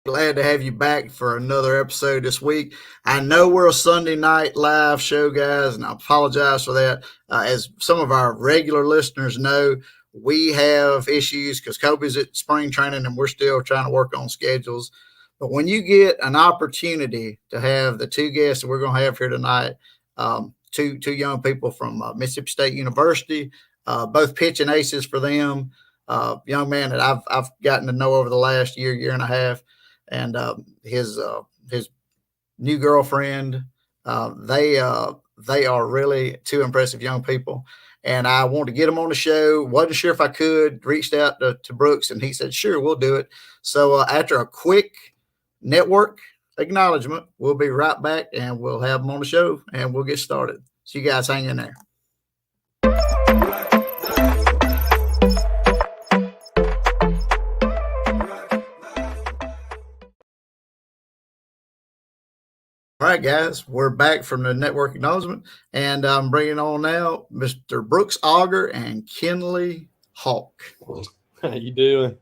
Glad to have you back for another episode this week. I know we're a Sunday night live show, guys, and I apologize for that. As some of our regular listeners know, we have issues because Colby's at spring training and we're still trying to work on schedules. But when you get an opportunity to have the two guests that we're going to have here tonight, two young people from Mississippi State University, both pitching aces for them, young man that I've gotten to know over the last year and a half. And his new girlfriend. They are really two impressive young people, and I wanted to get them on the show. Wasn't sure if I could. Reached out to Brooks, and he said, "Sure, we'll do it." So after a quick network acknowledgement, we'll be right back, and we'll have them on the show, and we'll get started. So you guys hang in there. All right, guys, we're back from the network acknowledgement, and I'm bringing on now Mr. Brooks Auger and Kenley Hawk. How you doing?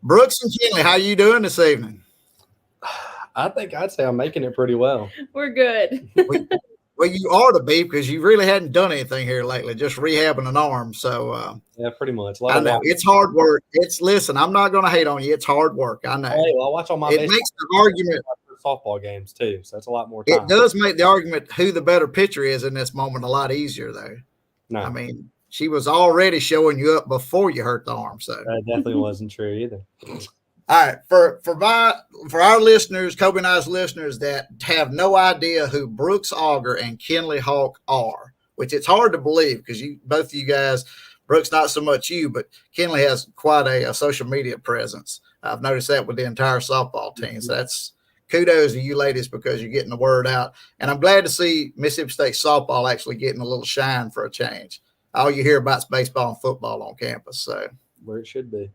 Brooks and Kenley, how you doing this evening? I think I'd say I'm making it pretty well. We're good. Well, you ought to be because you really hadn't done anything here lately, just rehabbing an arm. So yeah, pretty much. I know it's hard work. Listen, I'm not going to hate on you. It's hard work. I know. Hey, well, I watch all my. It makes the argument. Softball games too, so that's a lot more time. It does make the argument who the better pitcher is in this moment a lot easier, though. No, I mean, she was already showing you up before you hurt the arm. So that definitely wasn't true either. All right, for our listeners, Colby and I's listeners that have no idea who Brooks Auger and Kenley Hawk are, which it's hard to believe because both of you guys, Brooks not so much you, but Kenley has quite a social media presence. I've noticed that with the entire softball team. So that's kudos to you ladies because you're getting the word out. And I'm glad to see Mississippi State softball actually getting a little shine for a change. All you hear about is baseball and football on campus. So where it should be.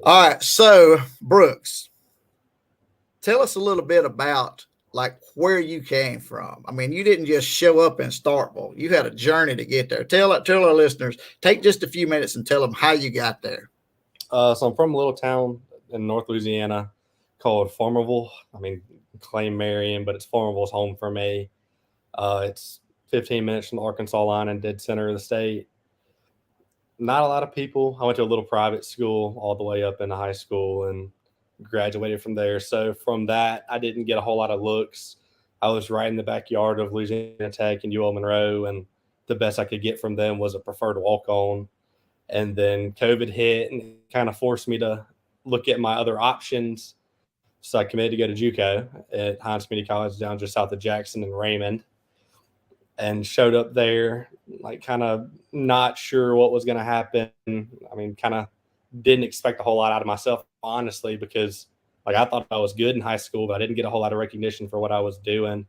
All right. So, Brooks, tell us a little bit about like where you came from. I mean, you didn't just show up in Starkville. You had a journey to get there. Tell our listeners, take just a few minutes and tell them how you got there. So I'm from a little town in North Louisiana called Farmerville. I mean, claim Marion, but it's Farmerville's home for me. It's 15 minutes from the Arkansas line and dead center of the state. Not a lot of people. I went to a little private school all the way up into high school and graduated from there. So from that, I didn't get a whole lot of looks. I was right in the backyard of Louisiana Tech and UL Monroe, and the best I could get from them was a preferred walk-on. And then COVID hit and kind of forced me to look at my other options. So I committed to go to JUCO at Hines Community College down just south of Jackson and Raymond, and showed up there like kind of not sure what was going to happen. I mean, kind of didn't expect a whole lot out of myself, honestly, because like I thought I was good in high school, but I didn't get a whole lot of recognition for what I was doing.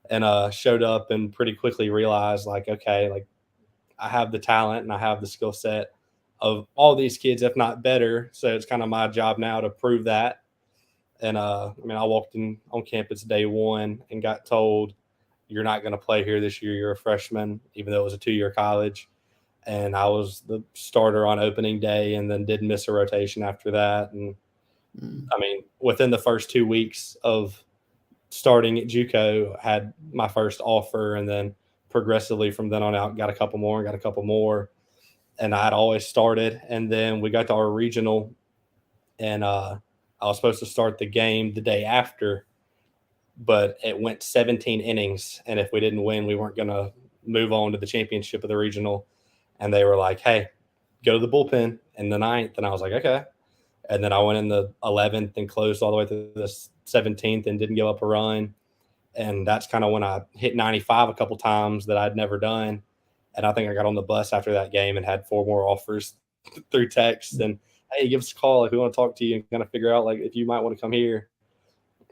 And showed up and pretty quickly realized like, okay, like I have the talent and I have the skill set of all these kids, if not better. So it's kind of my job now to prove that. And I walked in on campus day one and got told, you're not going to play here this year. You're a freshman, even though it was a 2-year college. And I was the starter on opening day and then didn't miss a rotation after that. And I mean, within the first 2 weeks of starting at JUCO, had my first offer, and then progressively from then on out, got a couple more. And I'd always started. And then we got to our regional, and I was supposed to start the game the day after, but it went 17 innings. And if we didn't win, we weren't going to move on to the championship of the regional. And they were like, hey, go to the bullpen in the 9th. And I was like, okay. And then I went in the 11th and closed all the way to the 17th and didn't give up a run. And that's kind of when I hit 95 a couple times that I'd never done. And I think I got on the bus after that game and had 4 more offers through text. And, hey, give us a call if we want to talk to you and kind of figure out, like, if you might want to come here.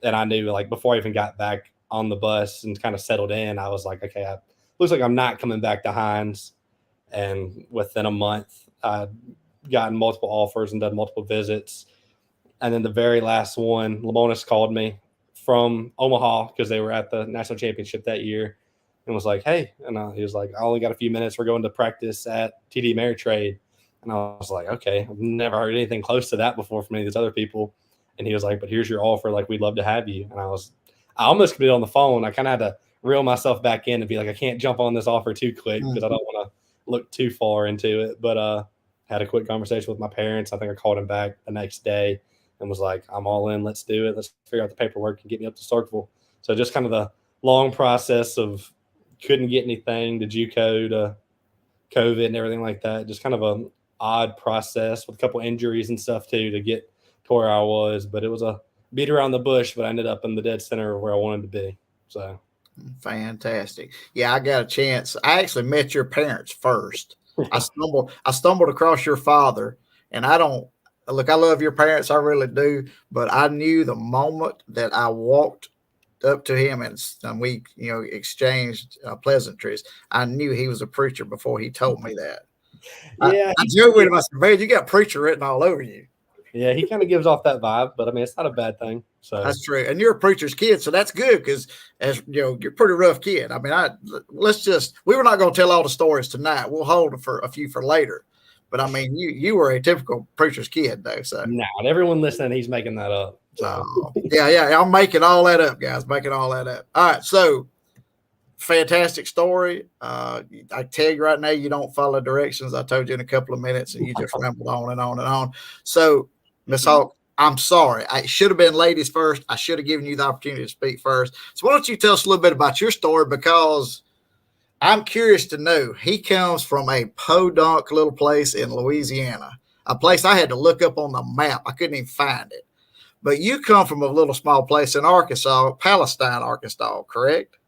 And I knew, like, before I even got back on the bus and kind of settled in, I was like, okay, looks like I'm not coming back to Hines. And within a month, I'd gotten multiple offers and done multiple visits. And then the very last one, Lamonis called me from Omaha because they were at the national championship that year and was like, hey, and he was like, I only got a few minutes. We're going to practice at TD Ameritrade. And I was like, okay, I've never heard anything close to that before from any of these other people. And he was like, but here's your offer. Like, we'd love to have you. And I almost committed on the phone. I kind of had to reel myself back in and be like, I can't jump on this offer too quick because I don't want to look too far into it. But had a quick conversation with my parents. I think I called him back the next day and was like, I'm all in. Let's do it. Let's figure out the paperwork and get me up to Starkville. So just kind of the long process of couldn't get anything to JUCO to COVID and everything like that. Just kind of an odd process with a couple injuries and stuff too to get to where I was. But it was a beat around the bush, but I ended up in the dead center of where I wanted to be. So fantastic. Yeah, I got a chance. I actually met your parents first. I stumbled across your father, and I love your parents, I really do, but I knew the moment that I walked up to him and we, exchanged pleasantries, I knew he was a preacher before he told me that. Yeah, I joked with him. I said, man, you got preacher written all over you. Yeah, he kind of gives off that vibe, but I mean, it's not a bad thing. So that's true. And you're a preacher's kid, so that's good because, as you know, you're a pretty rough kid. I mean, we were not going to tell all the stories tonight. We'll hold for a few for later. But I mean, you were a typical preacher's kid, though. So now everyone listening, he's making that up. So yeah, I'm making all that up, guys. Making all that up. All right, so fantastic story. I tell you right now, you don't follow directions. I told you in a couple of minutes, and you just rambled on and on and on. So, Miss Hawk, I'm sorry. I should have been ladies first. I should have given you the opportunity to speak first. So why don't you tell us a little bit about your story, because I'm curious to know. He comes from a podunk little place in Louisiana, a place I had to look up on the map. I couldn't even find it. But you come from a little small place in Arkansas, Palestine, Arkansas, correct?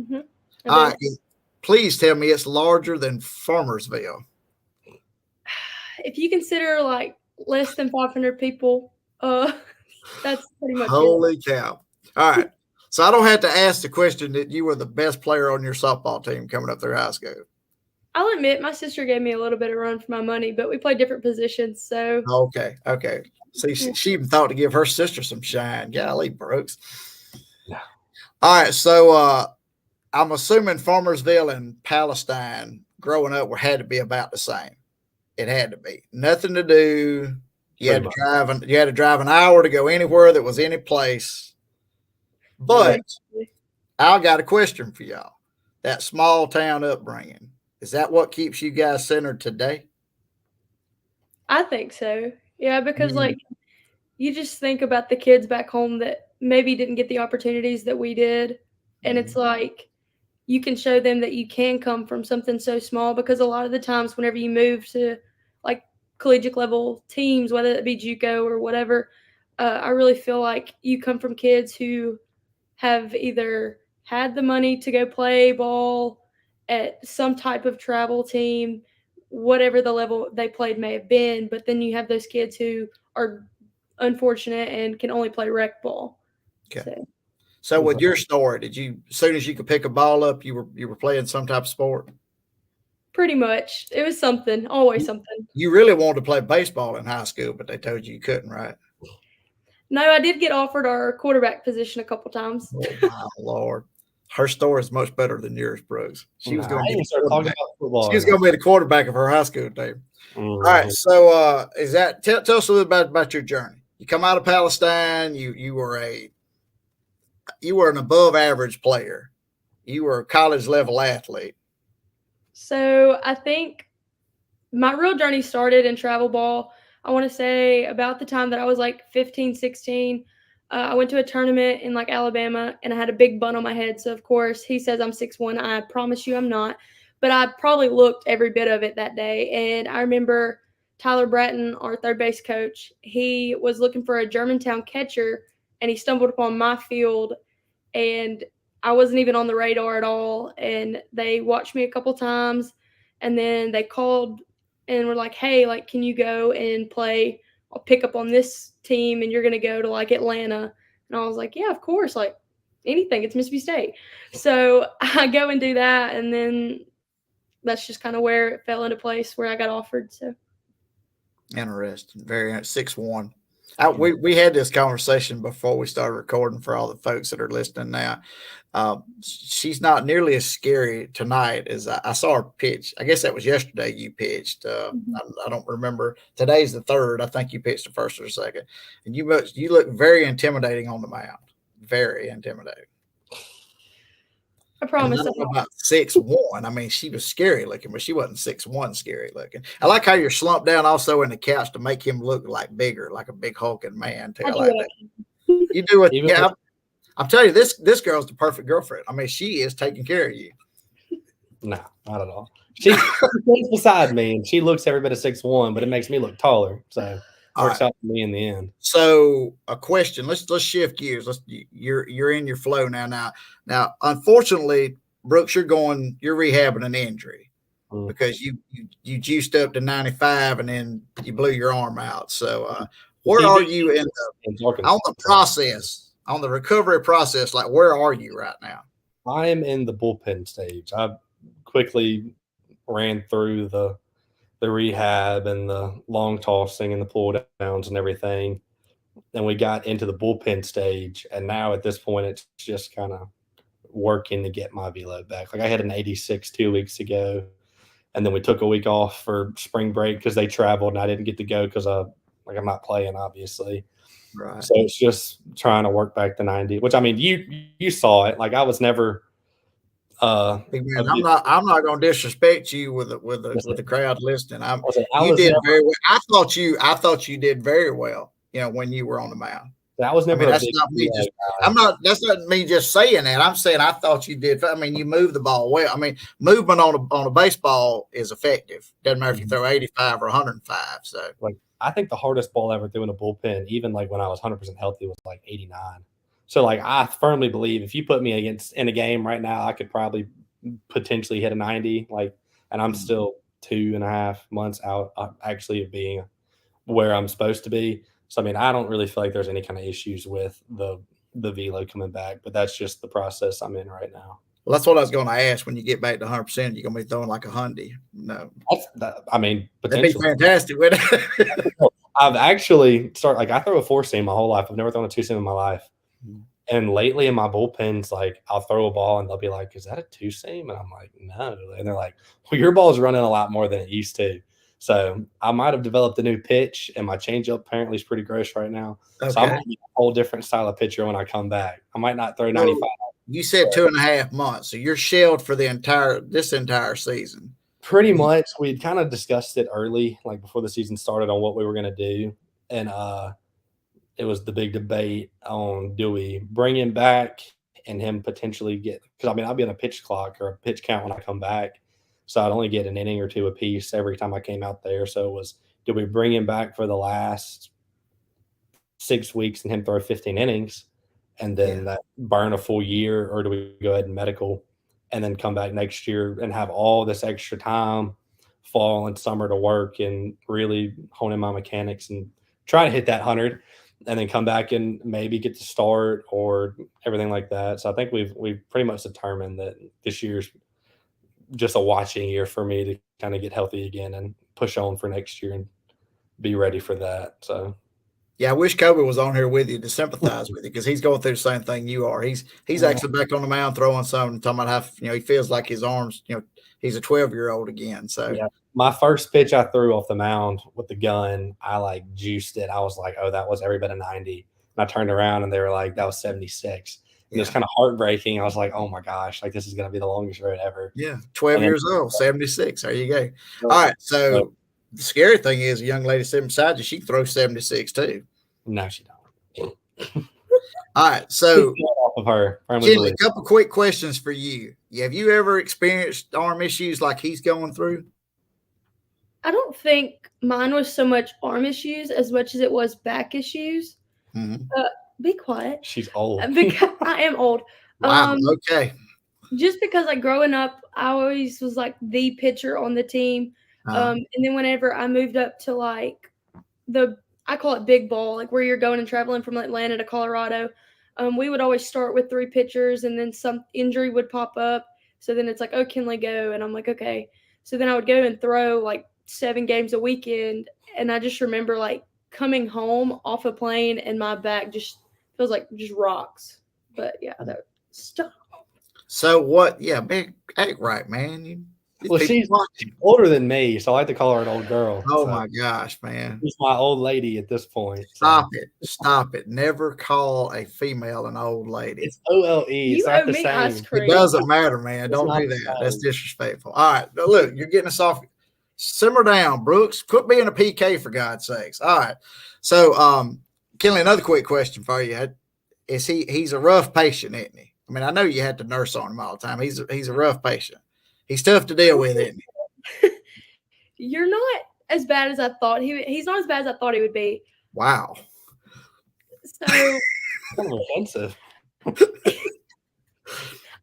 Mm-hmm. All right. Please tell me it's larger than Farmersville. If you consider like less than 500 people, that's pretty much Holy cow. All right. So I don't have to ask the question that you were the best player on your softball team coming up through high school. I'll admit my sister gave me a little bit of run for my money, but we played different positions. So Okay. See, she even thought to give her sister some shine. Golly, Brooks. Yeah. All right. So I'm assuming Farmersville and Palestine growing up had to be about the same. It had to be. Nothing to do. You had to drive an hour to go anywhere that was any place. But I got a question for y'all. That small town upbringing, is that what keeps you guys centered today? I think so. Yeah, because like you just think about the kids back home that maybe didn't get the opportunities that we did. And it's like you can show them that you can come from something so small, because a lot of the times whenever you move to like collegiate level teams, whether it be JUCO or whatever, I really feel like you come from kids who have either had the money to go play ball at some type of travel team, whatever the level they played may have been, but then you have those kids who are unfortunate and can only play rec ball. Okay. So with your story, did you, as soon as you could pick a ball up, you were playing some type of sport? Pretty much. It was something, always something. You really wanted to play baseball in high school, but they told you couldn't, right? No, I did get offered our quarterback position a couple times. Oh, my Lord. Her story is much better than yours, Brooks. She was going to be the quarterback of her high school team. All right. So tell us a little bit about your journey. You come out of Palestine. You were an above average player. You were a college level athlete. So I think my real journey started in travel ball. I want to say about the time that I was like 15, 16. I went to a tournament in like Alabama, and I had a big bun on my head. So of course he says I'm 6'1". I promise you I'm not, but I probably looked every bit of it that day. And I remember Tyler Bratton, our third base coach, he was looking for a Germantown catcher, and he stumbled upon my field, and I wasn't even on the radar at all. And they watched me a couple times, and then they called and were like, hey, like, can you go and play? I'll pick up on this team, and you're going to go to like Atlanta. And I was like, yeah, of course. Like anything, it's Mississippi State. So I go and do that. And then that's just kind of where it fell into place where I got offered. So interesting. Very 6'1". We had this conversation before we started recording for all the folks that are listening now. She's not nearly as scary tonight as I saw her pitch. I guess that was yesterday you pitched. I don't remember. Today's the third. I think you pitched the first or the second. And you look very intimidating on the mound. Very intimidating. I promise. I don't know about 6'1". I mean, she was scary looking, but she wasn't 6'1" scary looking. I like how you're slumped down also in the couch to make him look like bigger, like a big hulking man too. I like that. You do it. Yeah, I'm telling you, this girl's the perfect girlfriend. I mean, she is taking care of you. No, not at all. She sits beside me, and she looks every bit of 6'1", but it makes me look taller. So works out for me in the end. So a question. Let's shift gears. You're in your flow now. Now, unfortunately, Brooks, you're rehabbing an injury because you juiced up to 95 and then you blew your arm out. So where are you on the process, on the recovery process? Like, where are you right now? I am in the bullpen stage. I quickly ran through the rehab and the long tossing and the pull downs and everything. And we got into the bullpen stage. And now at this point, it's just kind of working to get my velo back. Like I had an 86 2 weeks ago. And then we took a week off for spring break because they traveled and I didn't get to go because I'm not playing, obviously. Right. So it's just trying to work back to 90, which I mean, you saw it. Like I was never Big man, I'm not going to disrespect you with the crowd listening. You did very well. I thought you did very well. You know, when you were on the mound. That was never. That's not me. That's not me just saying that. I'm saying I thought you did. I mean, you moved the ball well. I mean, movement on a baseball is effective. Doesn't matter if you throw 85 or 105. So, like, I think the hardest ball I ever threw in a bullpen, even like when I was 100% healthy, was like 89. So, like, I firmly believe if you put me in a game right now, I could probably potentially hit a 90. Like, and I'm still 2.5 months out actually of being where I'm supposed to be. So, I mean, I don't really feel like there's any kind of issues with the velo coming back, but that's just the process I'm in right now. Well, that's what I was going to ask. When you get back to 100%, you're going to be throwing like a Hyundai. No. I mean, potentially. That'd be fantastic, wouldn't it? I've actually I throw a 4-seam my whole life. I've never thrown a 2-seam in my life. And lately in my bullpens, like I'll throw a ball and they'll be like, "Is that a 2-seam?" And I'm like, "No." And they're like, "Well, your ball's running a lot more than it used to." So I might have developed a new pitch, and my changeup apparently is pretty gross right now. Okay. So I might be a whole different style of pitcher when I come back. I might not throw 95. You said 2.5 months, so you're shelled for this entire season. Pretty much. We'd kind of discussed it early, like before the season started, on what we were going to do, and it was the big debate on do we bring him back and him potentially get – because, I mean, I'll be on a pitch clock or a pitch count when I come back. So I'd only get an inning or two apiece every time I came out there. So it was, do we bring him back for the last 6 weeks and him throw 15 innings and then that burn a full year, or do we go ahead and medical and then come back next year and have all this extra time, fall and summer, to work and really hone in my mechanics and try to hit that 100 and then come back and maybe get to start or everything like that. So I think we've pretty much determined that this year's just a watching year for me to kind of get healthy again and push on for next year and be ready for that. So, yeah, I wish Colby was on here with you to sympathize with you because he's going through the same thing you are. He's actually back on the mound throwing something, talking about how, he feels like his arms, he's a 12-year-old again. So, yeah, my first pitch I threw off the mound with the gun, I like juiced it. I was like, oh, that was every bit of 90. And I turned around and they were like, that was 76. It was kind of heartbreaking. I was like, oh my gosh, like this is going to be the longest road ever. Yeah. 12 years old, 76. There you go. All right. So the scary thing is a young lady sitting beside you, she can throw 76 too. No, she don't. All right. So off of her. Kenley, a couple quick questions for you. Have you ever experienced arm issues like he's going through? I don't think mine was so much arm issues as much as it was back issues. Mm-hmm. Be quiet. She's old. Because I am old. Wow, okay. Just because like growing up, I always was like the pitcher on the team. And then whenever I moved up to like I call it big ball, like where you're going and traveling from Atlanta to Colorado, we would always start with 3 pitchers and then some injury would pop up. So then it's like, oh, Kenley, go. And I'm like, okay. So then I would go and throw like 7 games a weekend. And I just remember like coming home off a plane and my back just feels like just rocks. But yeah, that stop. So what? Yeah, big act right, man. Well, she's older than me, so I like to call her an old girl. Oh so my gosh, man! she's my old lady at this point. Stop it! Never call a female an old lady. It's OLE. You It's not owe the me same. ice cream. It doesn't matter, man. It's Don't not do the that. same. That's disrespectful. All right, now look, you're getting us off. Simmer down, Brooks. Quit being a PK for God's sakes. All right. So, Kenley, another quick question for you: Is he's a rough patient, isn't he? I mean, I know you had to nurse on him all the time. He's a rough patient. He's tough to deal with, isn't he? You're not as bad as I thought he's not as bad as I thought he would be. Wow. So Kind of offensive. I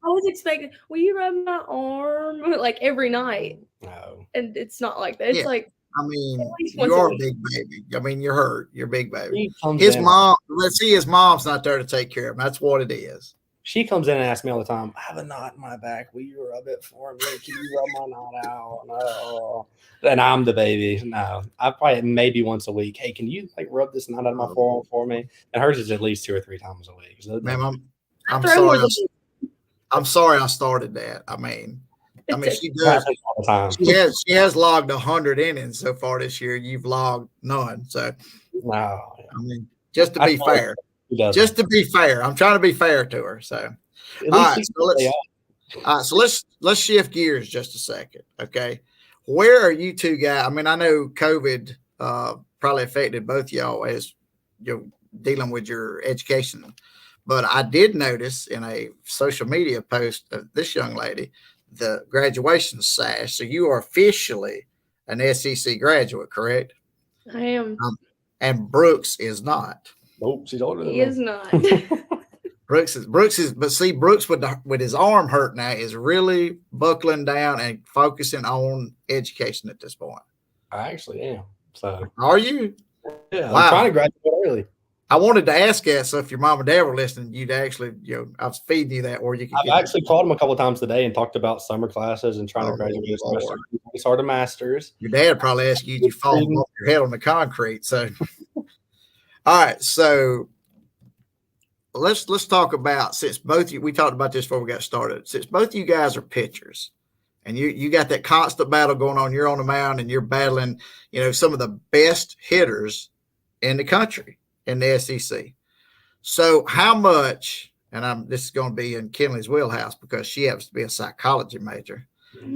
was expecting, will you rub my arm like every night? No. And it's not like that. It's like, I mean, at least you once a are a week. big baby. I mean, you're hurt. You're a big baby. She comes His in- mom, let's see, his mom's not there to take care of him. That's what it is. She comes in and asks me all the time, I have a knot in my back. Will you rub it for me? Can you rub my knot out? No. And I'm the baby. No. I probably maybe once a week. Hey, can you like rub this knot out of my forearm for me? And hers is at least 2 or 3 times a week. So Ma'am, I'm Throw sorry. more than- I'm sorry I started that. I mean, she does. happens all the time. She has logged 100 innings so far this year. You've logged none. So, No. I mean, just to be fair. She doesn't. Just to be fair. I'm trying to be fair to her. So, At all least right. she can stay off. So let's shift gears just a second. Okay. Where are you two guys? I mean, I know COVID probably affected both y'all as you're dealing with your education, but I did notice in a social media post of this young lady, the graduation sash. So you are officially an SEC graduate, correct? I am. And Brooks is not. Nope, she's older than He me. is not. Brooks is, but see, Brooks with his arm hurt now is really buckling down and focusing on education at this point. I actually am. So Are you? yeah, Wow. I'm trying to graduate early. I wanted to ask that, so if your mom and dad were listening, you'd actually, I was feeding you that, or you could. I've actually called him a couple of times today and talked about summer classes and trying Oh, to graduate this Lord. semester. We start a master's. Your dad probably asked you to fall off your head on the concrete. So, all right, so let's talk about, since both you, we talked about this before we got started. Since both of you guys are pitchers, and you got that constant battle going on, you're on the mound and you're battling, some of the best hitters in the country in the SEC. So how much, and this is going to be in Kenley's wheelhouse because she happens to be a psychology major.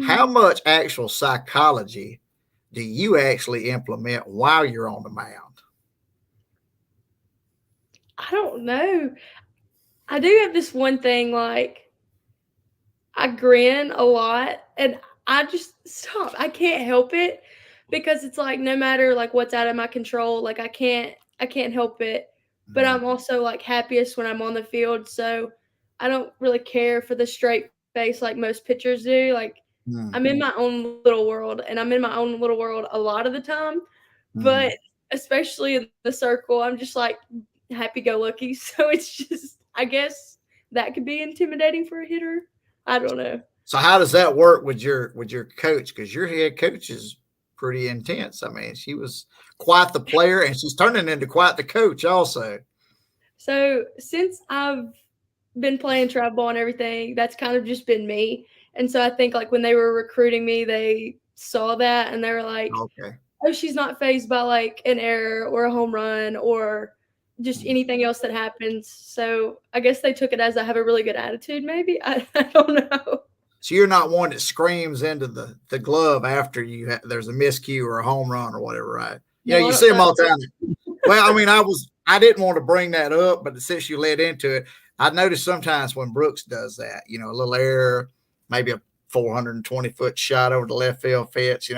How much actual psychology do you actually implement while you're on the mound? I don't know. I do have this one thing, like I grin a lot and I just stop. I can't help it because it's like no matter like what's out of my control, like I can't help it. But I'm also like happiest when I'm on the field. So I don't really care for the straight face like most pitchers do. Like I'm in my own little world, and I'm in my own little world a lot of the time. But especially in the circle, I'm just like happy-go-lucky. So it's just, I guess that could be intimidating for a hitter. I don't know. So how does that work with your coach? Because your head coach is pretty intense. I mean, she was quite the player, and she's turning into quite the coach also. So since I've been playing travel ball and everything, that's kind of just been me. And so I think like when they were recruiting me, they saw that and they were like, okay, oh, she's not fazed by like an error or a home run or just anything else that happens. So I guess they took it as I have a really good attitude, maybe. I don't know. So you're not one that screams into the glove after there's a miscue or a home run or whatever, right? You see them all the time. Well, I mean, I didn't want to bring that up, but since you led into it, I noticed sometimes when Brooks does that, a little error, maybe a 420-foot shot over the left field fence,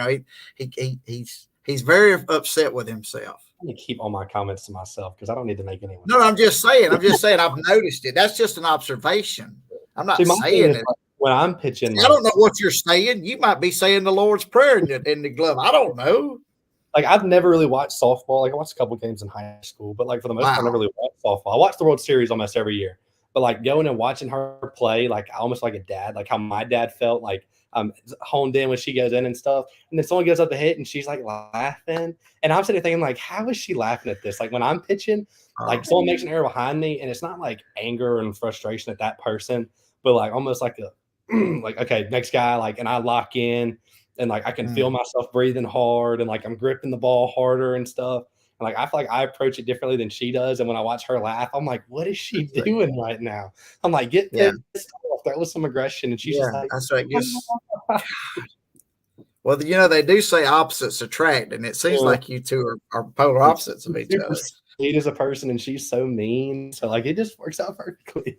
he's very upset with himself. I'm going to keep all my comments to myself because I don't need to make anyone. No, I'm just saying. I've noticed it. That's just an observation. I'm not saying it. When I'm pitching, I don't know what you're saying. You might be saying the Lord's Prayer in the glove. I don't know. Like, I've never really watched softball. Like, I watched a couple games in high school, but like for the most part, I never really watched softball. I watch the World Series almost every year, but like going and watching her play, like almost like a dad, like how my dad felt, like honed in when she goes in and stuff. And then someone goes up to hit and she's like laughing. And I'm sitting there thinking, like, how is she laughing at this? Like when I'm pitching, like someone makes an error behind me, and it's not like anger and frustration at that person, but like almost like a like, okay, next guy, like, and I lock in and like I can feel myself breathing hard and like I'm gripping the ball harder and stuff. And like I feel like I approach it differently than she does. And when I watch her laugh, I'm like, what is she doing right now? I'm like, get pissed off, there was some aggression, and she's just like, that's right. Well, they do say opposites attract, and it seems like you two are polar opposites of each other. Sweet as a person, and she's so mean. So like it just works out perfectly.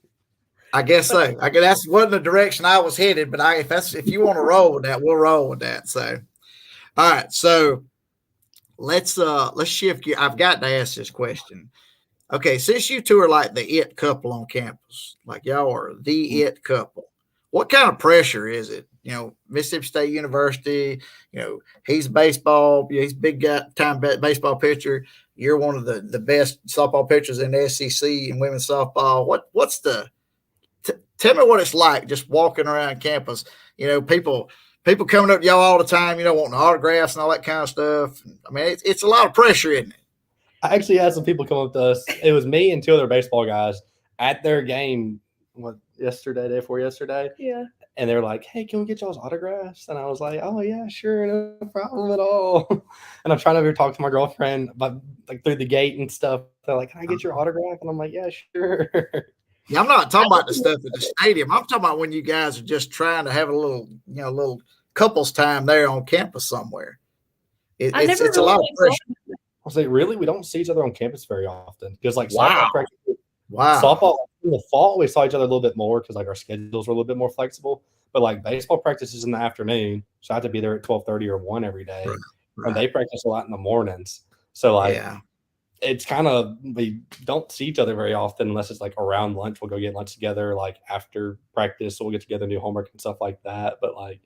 I guess so. That's wasn't the direction I was headed, but if you want to roll with that, we'll roll with that. So, all right. So let's shift gear. I've got to ask this question. Okay, since you two are like the it couple on campus, like y'all are the it couple, what kind of pressure is it? Mississippi State University, he's baseball, he's a big guy, time baseball pitcher. You're one of the best softball pitchers in the SEC in women's softball. What's tell me what it's like just walking around campus. People coming up to y'all all the time, wanting autographs and all that kind of stuff. I mean, it's a lot of pressure, isn't it? I actually had some people come up to us. It was me and two other baseball guys at their game. Day before yesterday? Yeah. And they were like, hey, can we get y'all's autographs? And I was like, oh, yeah, sure, no problem at all. And I'm trying to talk to my girlfriend about like through the gate and stuff. They're like, can I get your autograph? And I'm like, yeah, sure. Yeah, I'm not talking about the stuff at the stadium. I'm talking about when you guys are just trying to have a little couples time there on campus somewhere. It's a lot of pressure. I was like, really? We don't see each other on campus very often because like Wow. Softball in the fall, we saw each other a little bit more because like our schedules were a little bit more flexible. But like baseball practice is in the afternoon, so I have to be there at 12:30 or 1 every day. Right. And they practice a lot in the mornings. So like it's kind of, we don't see each other very often unless it's like around lunch. We'll go get lunch together, like after practice, so we'll get together and do homework and stuff like that. But like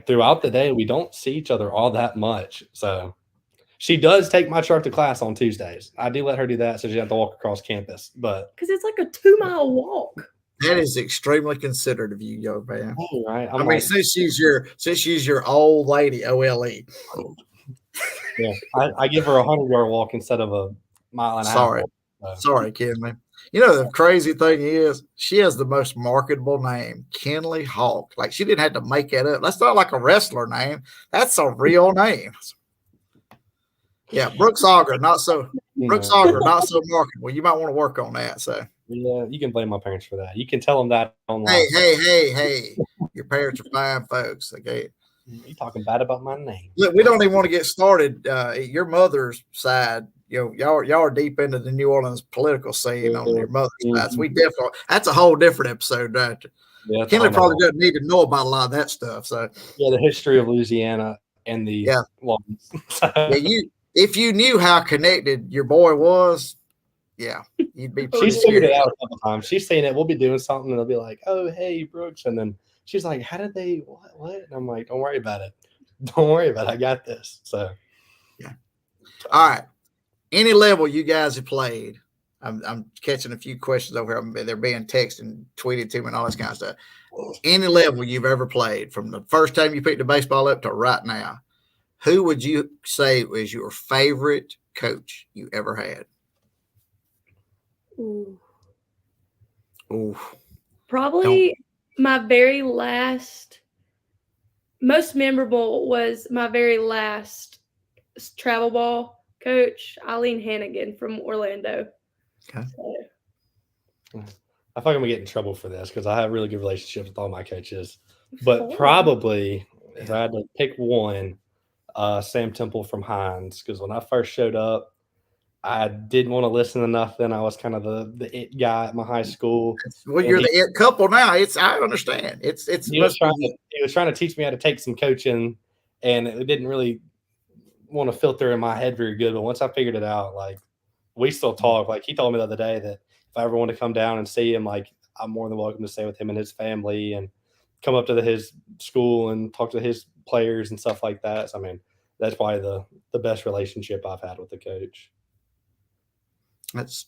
throughout the day, we don't see each other all that much. So she does take my truck to class on Tuesdays. I do let her do that, so she has to walk across campus. But because it's like a 2-mile walk. That is extremely considerate of you, young man. Oh, right. I mean, since she's your old lady, OLE. Yeah, I give her a 100-yard walk instead of a mile and a half. Sorry, Kenley. The crazy thing is, she has the most marketable name, Kenley Hawk. Like, she didn't have to make it up. That's not like a wrestler name. That's a real name. Yeah, Brooks Auger, not so marketable. You might want to work on that. So yeah, you can blame my parents for that. You can tell them that online. Hey! Your parents are fine folks. Okay, you talking bad about my name? Look, we don't even want to get started. Your mother's side, y'all are deep into the New Orleans political scene on your mother's side. So we definitely, that's a whole different episode, right? Yeah, Kenley probably doesn't need to know about a lot of that stuff. So yeah, the history of Louisiana and the If you knew how connected your boy was, you'd be pretty She's figured it out a couple times. She's seen it. We'll be doing something, and they'll be like, oh, hey, Brooks. And then she's like, how did they, what? And I'm like, don't worry about it. Don't worry about it. I got this. So, yeah. All right. Any level you guys have played, I'm catching a few questions over here. They're being texted and tweeted to me and all this kind of stuff. Any level you've ever played, from the first time you picked the baseball up to right now, who would you say was your favorite coach you ever had? Ooh. Probably my very last, most memorable was my very last travel ball coach, Eileen Hannigan from Orlando. Okay. So. I think I'm going to get in trouble for this because I have really good relationships with all my coaches. But probably, if I had to pick one, Sam Temple from Hines, because when I first showed up, I didn't want to listen to nothing. I was kind of the it guy at my high school. Well, you're the it couple now. I understand. He was trying to teach me how to take some coaching, and it didn't really want to filter in my head very good. But once I figured it out, like, we still talk. Like, he told me the other day that if I ever want to come down and see him, like, I'm more than welcome to stay with him and his family and come up to his school and talk to his players and stuff like that. So, I mean, that's probably the best relationship I've had with the coach. That's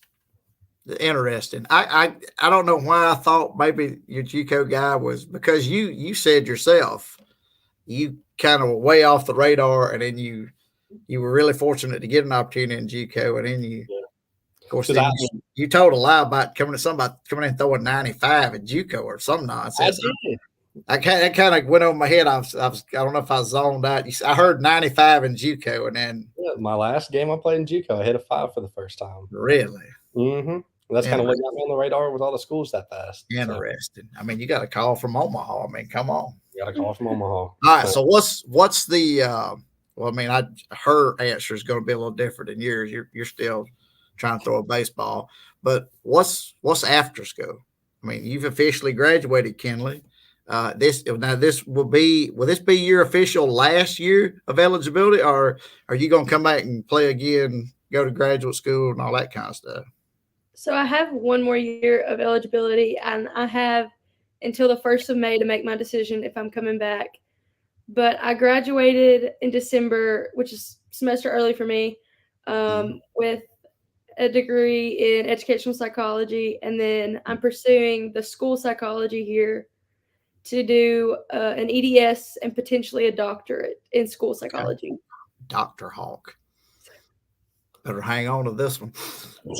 interesting. I don't know why I thought maybe your JUCO guy was, because you said yourself you kind of were way off the radar, and then you were really fortunate to get an opportunity in JUCO, and then of course, then You told a lie about coming in throwing 95 at JUCO or some nonsense. I did. That kind of went over my head. I don't know if I zoned out. I heard 95 in JUCO, and then my last game I played in JUCO, I hit a 5 for the first time. Really? Mm-hmm. That's kind of what got me on the radar with all the schools that fast. Interesting. So. I mean, you got a call from Omaha. I mean, come on. You got a call from Omaha. All right. So what's the? Well, I mean, her answer is going to be a little different than yours. You're still trying to throw a baseball, but what's after school? I mean, you've officially graduated, Kenley. Will this be your official last year of eligibility, or are you going to come back and play again, go to graduate school and all that kind of stuff? So I have one more year of eligibility, and I have until the 1st of May to make my decision if I'm coming back. But I graduated in December, which is semester early for me, with a degree in educational psychology, and then I'm pursuing the school psychology here to do an EDS and potentially a doctorate in school psychology. Dr. Hawk. Better hang on to this one.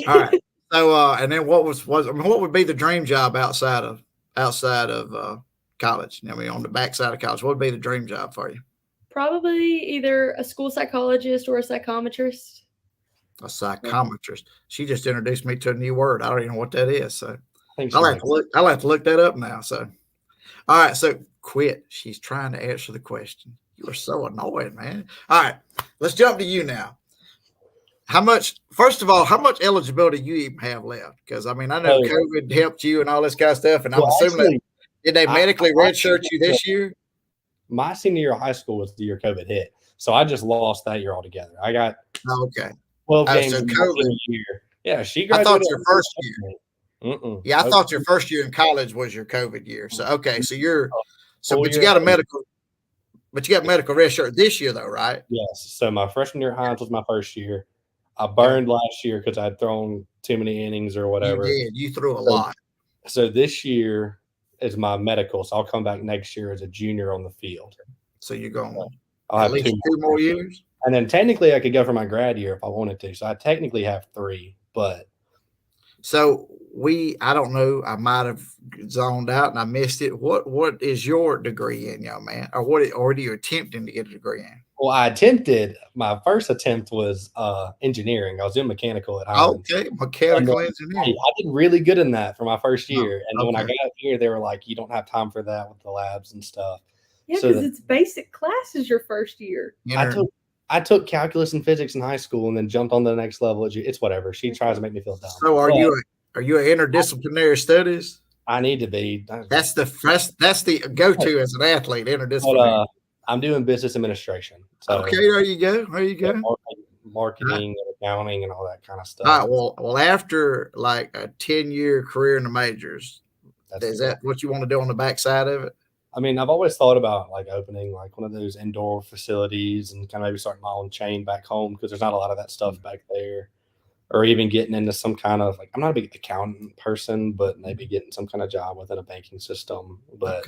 All right. So, and then what would be the dream job outside of college? I mean, on the backside of college, what would be the dream job for you? Probably either a school psychologist or a psychometrist. A psychometrist. She just introduced me to a new word. I don't even know what that is. So I'll have to look that up now. So, all right. So quit. She's trying to answer the question. You are so annoying, man. All right. Let's jump to you now. First of all, how much eligibility do you even have left? Because, I mean, I know COVID helped you and all this kind of stuff, and I'm assuming did they medically redshirt you this year? My senior year of high school was the year COVID hit, so I just lost that year altogether. I got 12 games in the year. Yeah, she graduated. I thought your first year. Yeah, I thought your first year in college was your COVID year. So, okay, so but you got a medical – but you got medical redshirt this year, though, right? Yes. So my freshman year at Hines was my first year. I burned last year because I had thrown too many innings or whatever. You did. You threw a lot. So this year is my medical. So I'll come back next year as a junior on the field. So you're going I'll have at least two more years? And then technically I could go for my grad year if I wanted to. So I technically have 3, but. So I don't know, I might have zoned out and I missed it. What is your degree in, young man? Or are you attempting to get a degree in? Well, my first attempt was engineering. I was doing mechanical at Hines. Okay, mechanical engineering. I did really good in that for my first year. And then when I got here, they were like, you don't have time for that with the labs and stuff. Yeah, because it's basic classes your first year. I took calculus and physics in high school and then jumped on the next level. It's whatever. She tries to make me feel dumb. So are you an interdisciplinary studies? I need to be. That's the go-to as an athlete, interdisciplinary. I'm doing business administration. So, okay, there you go. Marketing and accounting and all that kind of stuff. All right. Well, after like a 10-year career in the majors, is that what you want to do on the backside of it? I mean, I've always thought about like opening like one of those indoor facilities and kind of maybe starting my own chain back home because there's not a lot of that stuff back there. Or even getting into some kind of I'm not a big accountant person, but maybe getting some kind of job within a banking system. But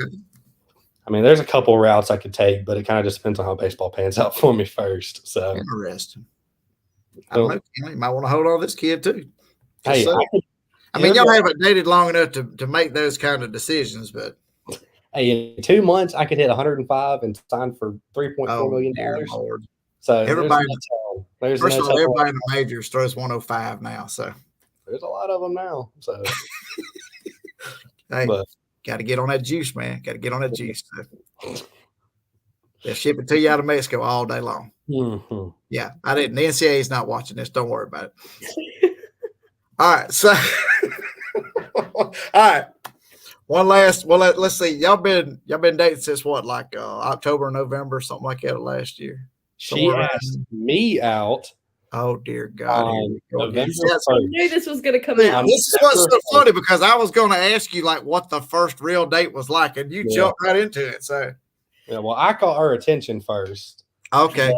I mean, there's a couple routes I could take, but it kind of just depends on how baseball pans out for me first. So interesting. I don't know. You might want to hold on to this kid too. Hey, I mean, y'all haven't dated long enough to make those kind of decisions, but hey, in 2 months I could hit 105 and sign for $3.4 million. Lord. So everybody in the majors throws 105 now. So there's a lot of them now. So hey, got to get on that juice, man. Got to get on that juice. They'll ship it to you out of Mexico all day long. Mm-hmm. Yeah, I didn't. The NCAA is not watching this. Don't worry about it. All right, so all right. One last. Well, let's see. Y'all been dating since what, like October, November, something like that last year. She asked me out. Oh dear God! I knew this was going to come out. This is what's so funny because I was going to ask you like what the first real date was like, and you jumped right into it. So yeah, well, I caught her attention first. Okay.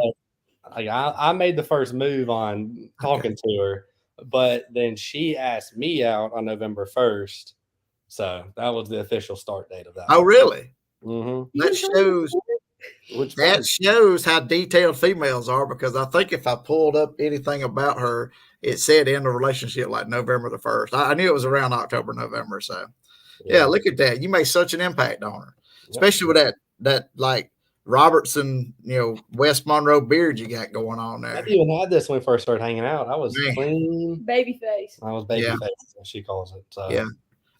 I made the first move on talking to her, but then she asked me out on November 1st. So that was the official start date of that. Oh, really? Mm-hmm. That shows how detailed females are, because I think if I pulled up anything about her, it said end of relationship like November the 1st. I knew it was around October, November. So yeah, look at that. You made such an impact on her, especially with that like Robertson, West Monroe beard you got going on there. I even had this when we first started hanging out. I was clean. Baby face. I was baby face, as she calls it. So. Yeah.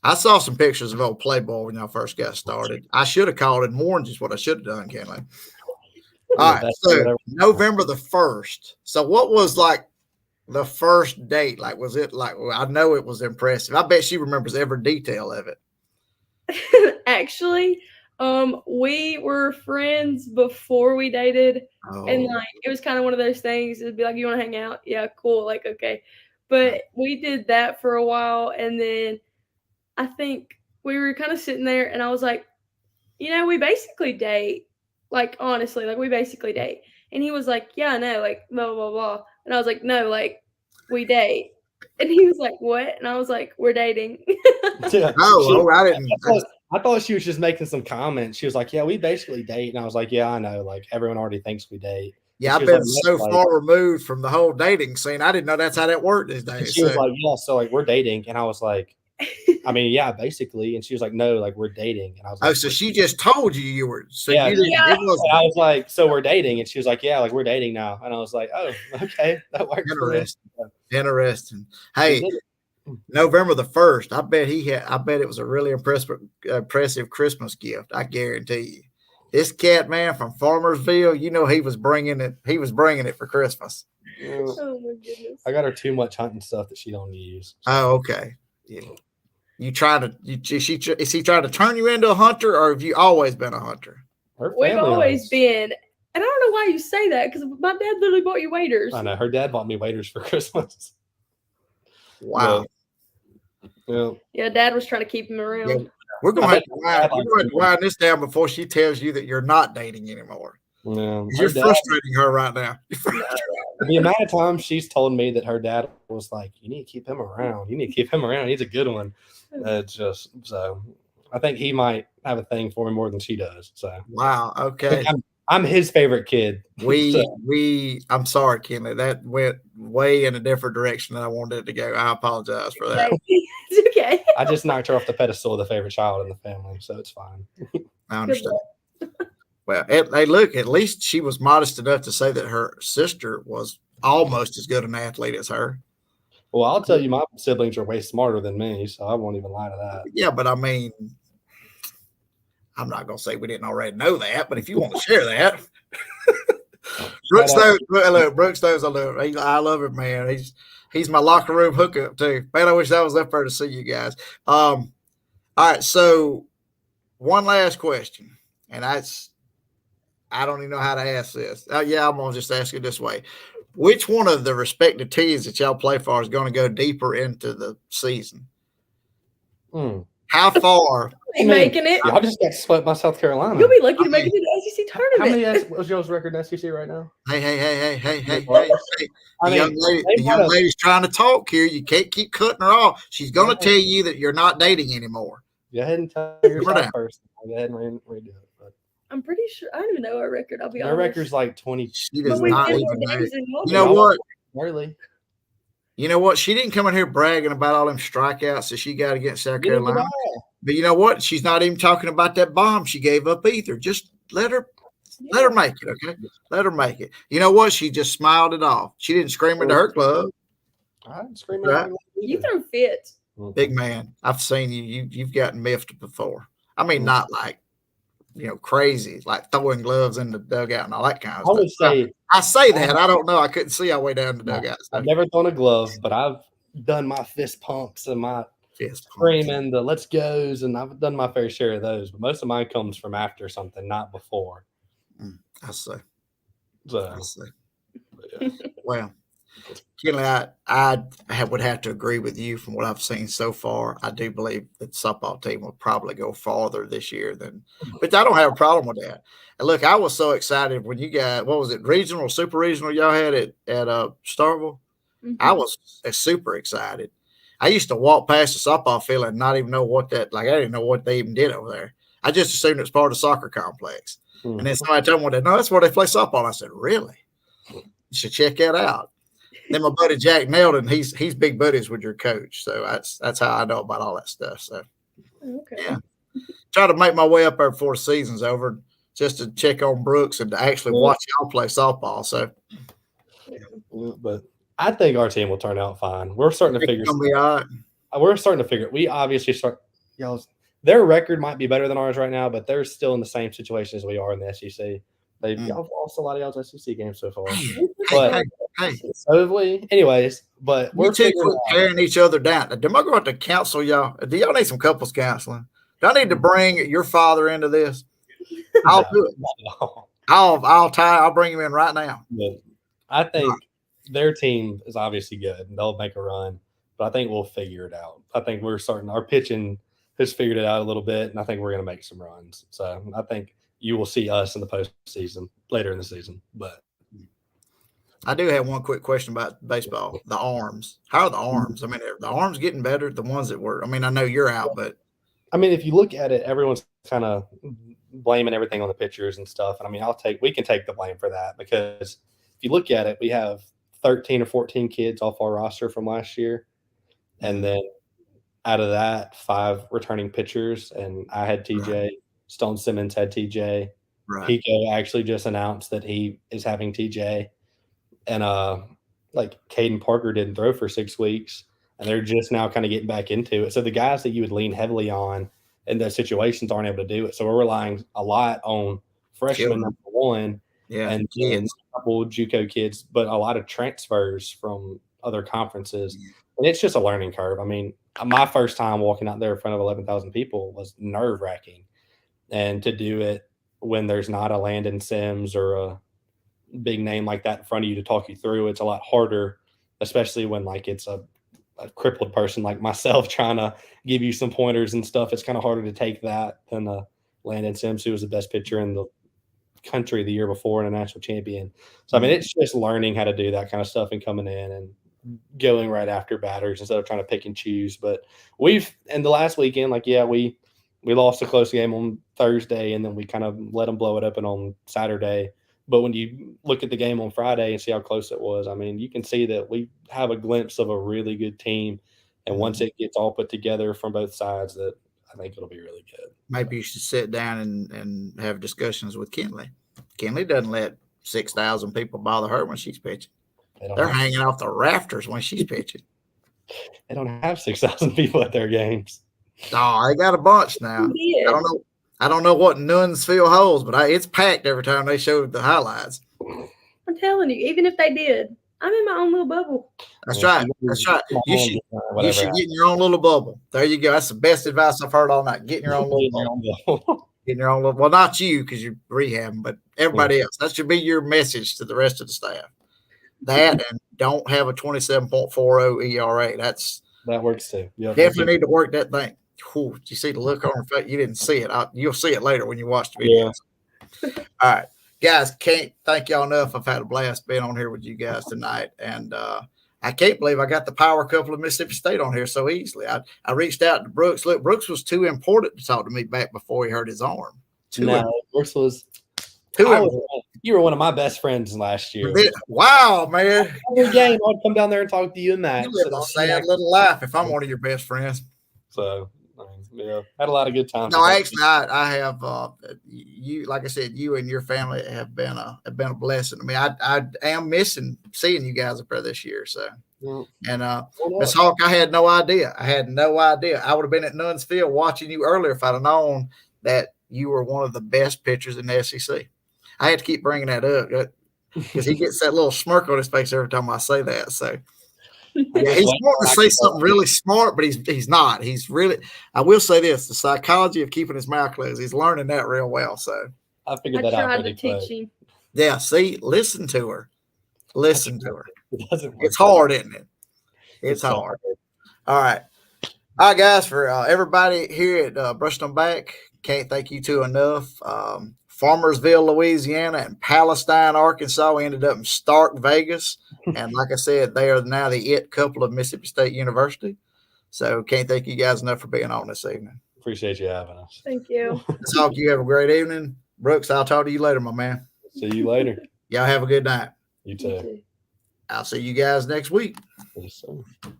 I saw some pictures of old Playboy when y'all first got started. I should have called and warned you is what I should have done, Kenley. All right, so November the 1st. So what was like the first date? Like, was it like, I know it was impressive. I bet she remembers every detail of it. Actually, we were friends before we dated. And like, it was kind of one of those things. It'd be like, you want to hang out? Yeah, cool. Like, okay. But we did that for a while. And then I think we were kind of sitting there and I was like, we basically date. Like, honestly, like we basically date. And he was like, yeah, I know, like blah, blah, blah. And I was like, no, like we date. And he was like, what? And I was like, we're dating. Yeah. I didn't. I thought she was just making some comments. She was like, yeah, we basically date. And I was like, yeah, I know. Like everyone already thinks we date. Yeah, I've been so far removed from the whole dating scene. I didn't know that's how that worked these days. She was like, yeah, so like we're dating. And I was like, I mean, yeah, basically. And she was like, no, like we're dating. And I was like, so she just told you were. So yeah. You I was like, so we're dating. And she was like, yeah, like we're dating now. And I was like, oh, okay. That works. Interesting. Hey, November the 1st. I bet it was a really impressive Christmas gift. I guarantee you. This cat man from Farmersville, he was bringing it. He was bringing it for Christmas. Oh my goodness. I got her too much hunting stuff that she don't use. So. Oh, okay. Yeah. Is he trying to turn you into a hunter, or have you always been a hunter? We've always been. And I don't know why you say that, because my dad literally bought you waders. I know. Her dad bought me waders for Christmas. Wow. Yeah, Dad was trying to keep him around. Yeah. We're going to have to wind this down before she tells you that you're not dating anymore. Yeah. You're frustrating her right now. The amount of times she's told me that her dad was like, you need to keep him around. You need to keep him around. He's a good one. It's just so I think he might have a thing for me more than she does. So wow. Okay. I'm his favorite kid. I'm sorry, Kenley. That went way in a different direction than I wanted it to go. I apologize for that. It's okay. I just knocked her off the pedestal of the favorite child in the family, so it's fine. I understand. Well, hey, look, at least she was modest enough to say that her sister was almost as good an athlete as her. Well, I'll tell you, my siblings are way smarter than me, so I won't even lie to that. Yeah, but I mean, I'm not going to say we didn't already know that, but if you want to share that. Brooks knows I love him, man. He's my locker room hookup, too. Man, I wish I was up there to see you guys. All right, so one last question, and I don't even know how to ask this. I'm going to just ask it this way. Which one of the respective teams that y'all play for is going to go deeper into the season? How far? Making it. Y'all just got swept by South Carolina. You'll be lucky to make it to the SEC tournament. How many was y'all's record in SEC right now? Hey. The young lady's trying to talk here. You can't keep cutting her off. She's going to tell you that you're not dating anymore. Go ahead and tell yourself first. Go ahead and redo it. I'm pretty sure. I don't even know our record. I'll be honest. Our record's like 20. She does not even know. You know what? Early. You know what? She didn't come in here bragging about all them strikeouts that she got against South Carolina. But you know what? She's not even talking about that bomb she gave up either. Just let her make it, okay? Let her make it. You know what? She just smiled it off. She didn't scream into her club. I didn't scream at her. You throw fits. Big man. I've seen you. You've gotten miffed before. I mean, not like, crazy, like throwing gloves in the dugout and all that kind of stuff. I say that. I don't know. I couldn't see all the way down the dugout. I've never thrown a glove, but I've done my fist pumps and my screaming, the let's goes, and I've done my fair share of those. But most of mine comes from after something, not before. I see. So, yeah. Well, Kenley, I would have to agree with you from what I've seen so far. I do believe that the softball team will probably go farther this year but I don't have a problem with that. And look, I was so excited when you got, what was it, regional, super regional y'all had at Starkville? Mm-hmm. I was super excited. I used to walk past the softball field and not even know what I didn't know what they even did over there. I just assumed it was part of the soccer complex. Mm-hmm. And then somebody told me, no, that's where they play softball. I said, really? You should check that out. Then my buddy Jack Neldon, he's big buddies with your coach, so that's how I know about all that stuff. So Okay. yeah, try to make my way up there before the season's over, just to check on Brooks and to actually watch y'all play softball. So, but I think our team will turn out fine. We're starting to figure. It's gonna be all right. We're starting to figure. We obviously start. Their record might be better than ours right now, but they're still in the same situation as we are in the SEC. Y'all lost a lot of y'all's SEC games so far. But so have we. Anyways, but we're tearing each other down. Am I going to counsel y'all? Do y'all need some couples counseling? Do I need to bring your father into this? I'll do it. No. I'll bring him in right now. But I think their team is obviously good and they'll make a run, but I think we'll figure it out. I think our pitching has figured it out a little bit, and I think we're going to make some runs. So I think you will see us in the postseason later in the season. But I do have one quick question about baseball. The arms. How are the arms? I mean, are the arms getting better? The ones that were. I mean, I know you're out, but I mean, if you look at it, everyone's kind of blaming everything on the pitchers and stuff. And I mean, we can take the blame for that, because if you look at it, we have 13 or 14 kids off our roster from last year, and then out of that, 5 returning pitchers, and I had TJ. Right. Stone Simmons had TJ. Right. Pico actually just announced that he is having TJ. And like Caden Parker didn't throw for 6 weeks, and they're just now kind of getting back into it. So the guys that you would lean heavily on in those situations aren't able to do it. So we're relying a lot on freshman number 1 and a couple JUCO kids, but a lot of transfers from other conferences. Yeah. And it's just a learning curve. I mean, my first time walking out there in front of 11,000 people was nerve-wracking. And to do it when there's not a Landon Sims or a big name like that in front of you to talk you through, it's a lot harder, especially when like it's a crippled person like myself trying to give you some pointers and stuff. It's kind of harder to take that than Landon Sims, who was the best pitcher in the country the year before and a national champion. So I mean, it's just learning how to do that kind of stuff and coming in and going right after batters instead of trying to pick and choose. But in the last weekend, we lost a close game on Thursday, and then we kind of let them blow it up and on Saturday. But when you look at the game on Friday and see how close it was, I mean, you can see that we have a glimpse of a really good team. And once it gets all put together from both sides, that I think it'll be really good. Maybe you should sit down and have discussions with Kenley. Kenley doesn't let 6,000 people bother her when she's pitching. They're hanging off the rafters when she's pitching. They don't have 6,000 people at their games. Oh, they got a bunch now. I don't know what Nunsville holds, but it's packed every time they show the highlights. I'm telling you, even if they did, I'm in my own little bubble. That's right. That's right. You should get in your own little bubble. There you go. That's the best advice I've heard all night. Get in your own little bubble. Get in your own little. Well, not you because you're rehabbing, but everybody else. That should be your message to the rest of the staff. That and don't have a 27.40 ERA. That works too. Yep. Definitely need to work that thing. Whew, did you see the look on her face? You didn't see it. You'll see it later when you watch the video. Yeah. All right. Guys, can't thank y'all enough. I've had a blast being on here with you guys tonight. And I can't believe I got the power couple of Mississippi State on here so easily. I reached out to Brooks. Look, Brooks was too important to talk to me back before he hurt his arm. Brooks was too important. You were one of my best friends last year. Wow, man. Every game, I'd come down there and talk to you and Matt. You live a sad little life if I'm one of your best friends. So, yeah, had a lot of good times. No, actually, I have you. Like I said, you and your family have been a blessing to me. I am missing seeing you guys up there this year. So, and Miss Hawk, I had no idea. I would have been at Nunsville watching you earlier if I'd have known that you were one of the best pitchers in the SEC. I had to keep bringing that up because he gets that little smirk on his face every time I say that. So. Yeah, he's wanting to say something really smart, but he's not. He's really. I will say this: the psychology of keeping his mouth closed. He's learning that real well. So I figured that out. I tried to teach him. Yeah, see, listen to her. It's hard, isn't it? It's hard. All right, guys. For everybody here at Brushed on Back, can't thank you two enough. Farmersville, Louisiana, and Palestine, Arkansas. We ended up in Stark, Vegas. And like I said, they are now the it couple of Mississippi State University. So can't thank you guys enough for being on this evening. Appreciate you having us. Thank you. Talk to you. Have a great evening. Brooks, I'll talk to you later, my man. See you later. Y'all have a good night. You too. I'll see you guys next week. Yes, sir.